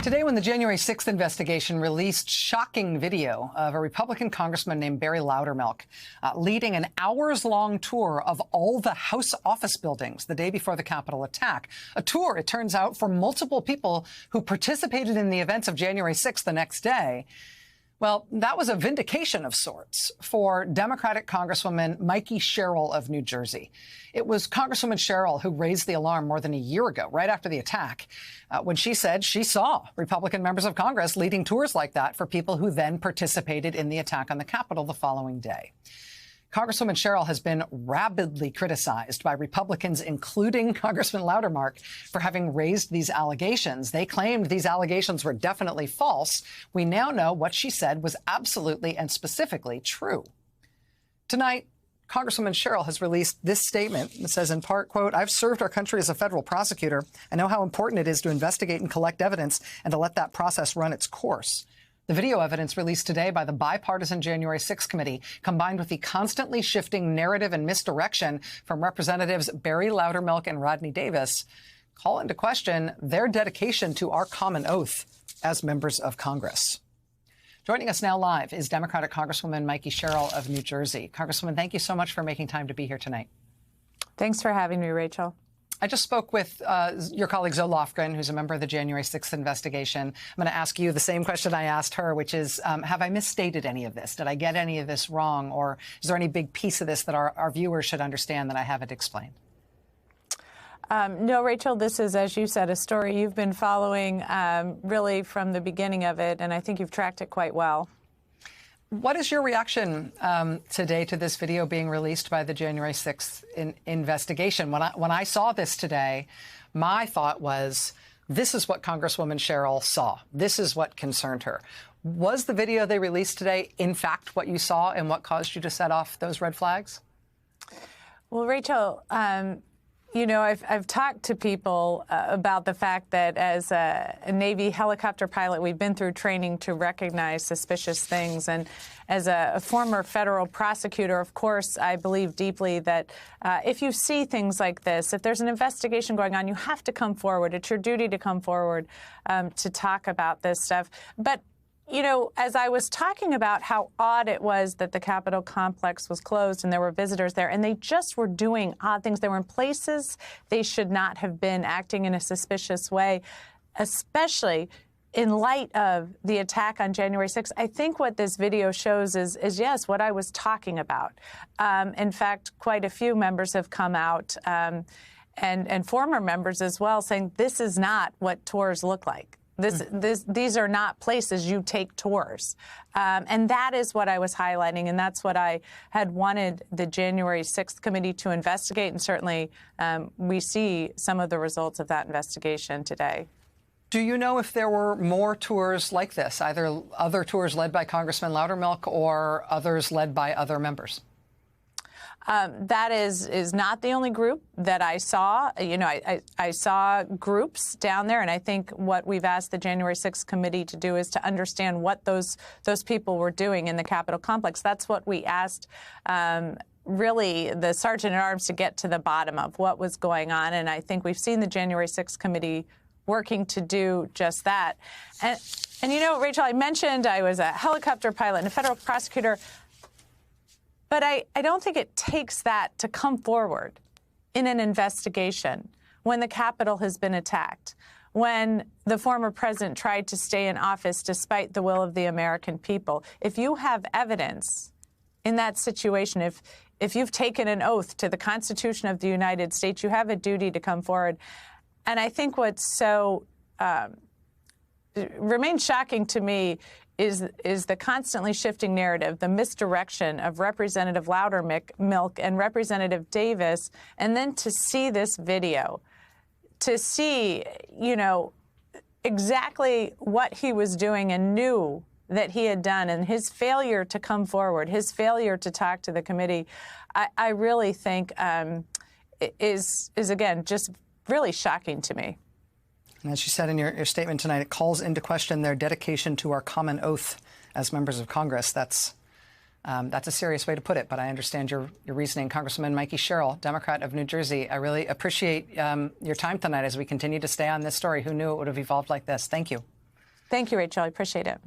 Today, when the January 6th investigation released shocking video of a Republican congressman named Barry Loudermilk leading an hours-long tour of all the House office buildings the day before the Capitol attack, a tour, it turns out, for multiple people who participated in the events of January 6th the next day. Well, that was a vindication of sorts for Democratic Congresswoman Mikey Sherrill of New Jersey. It was Congresswoman Sherrill who raised the alarm more than a year ago, right after the attack, when she said she saw Republican members of Congress leading tours like that for people who then participated in the attack on the Capitol the following day. Congresswoman Sherrill has been rabidly criticized by Republicans, including Congressman Loudermilk, for having raised these allegations. They claimed these allegations were definitely false. We now know what she said was absolutely and specifically true. Tonight, Congresswoman Sherrill has released this statement that says, in part, quote, "I've served our country as a federal prosecutor. I know how important it is to investigate and collect evidence and to let that process run its course. The video evidence released today by the bipartisan January 6th committee, combined with the constantly shifting narrative and misdirection from Representatives Barry Loudermilk and Rodney Davis, call into question their dedication to our common oath as members of Congress." Joining us now live is Democratic Congresswoman Mikey Sherrill of New Jersey. Congresswoman, thank you so much for making time to be here tonight. Thanks for having me, Rachel. I just spoke with your colleague Zoe Lofgren, who's a member of the January 6th investigation. I'm going to ask you the same question I asked her, which is, have I misstated any of this? Did I get any of this wrong? Or is there any big piece of this that our viewers should understand that I haven't explained? No, Rachel, this is, as you said, a story you've been following really from the beginning of it, and I think you've tracked it quite well. What is your reaction today to this video being released by the January 6th investigation? When I saw this today, my thought was, this is what Congresswoman Sherrill saw. This is what concerned her. Was the video they released today, in fact, what you saw and what caused you to set off those red flags? Well, Rachel, you know, I've talked to people about the fact that as a Navy helicopter pilot, we've been through training to recognize suspicious things. And as a former federal prosecutor, of course, I believe deeply that if you see things like this, if there's an investigation going on, you have to come forward. It's your duty to come forward to talk about this stuff. But you know, as I was talking about how odd it was that the Capitol complex was closed and there were visitors there, and they just were doing odd things. They were in places they should not have been, acting in a suspicious way, especially in light of the attack on January 6th. I think what this video shows is yes, what I was talking about. In fact, quite a few members have come out, and former members as well, saying this is not what tours look like. These are not places you take tours. And that is what I was highlighting, and that's what I had wanted the January 6th committee to investigate, and certainly we see some of the results of that investigation today. Do you know if there were more tours like this, either other tours led by Congressman Loudermilk or others led by other members? That is not the only group that I saw. You know, I saw groups down there, and I think what we've asked the January 6th committee to do is to understand what those people were doing in the Capitol complex. That's what we asked really the Sergeant-at-Arms to get to the bottom of what was going on, and I think we've seen the January 6th committee working to do just that. And you know, Rachel, I mentioned I was a helicopter pilot and a federal prosecutor. But I don't think it takes that to come forward in an investigation when the Capitol has been attacked, when the former president tried to stay in office despite the will of the American people. If you have evidence in that situation, if you've taken an oath to the Constitution of the United States, you have a duty to come forward. And I think what's so remains shocking to me is the constantly shifting narrative, the misdirection of Representative Loudermilk and Representative Davis, and then to see this video, to see, you know, exactly what he was doing and knew that he had done, and his failure to come forward, his failure to talk to the committee, I really think is again, just really shocking to me. And as you said in your statement tonight, it calls into question their dedication to our common oath as members of Congress. That's a serious way to put it, but I understand your reasoning. Congresswoman Mikey Sherrill, Democrat of New Jersey, I really appreciate your time tonight as we continue to stay on this story. Who knew it would have evolved like this? Thank you. Thank you, Rachel. I appreciate it.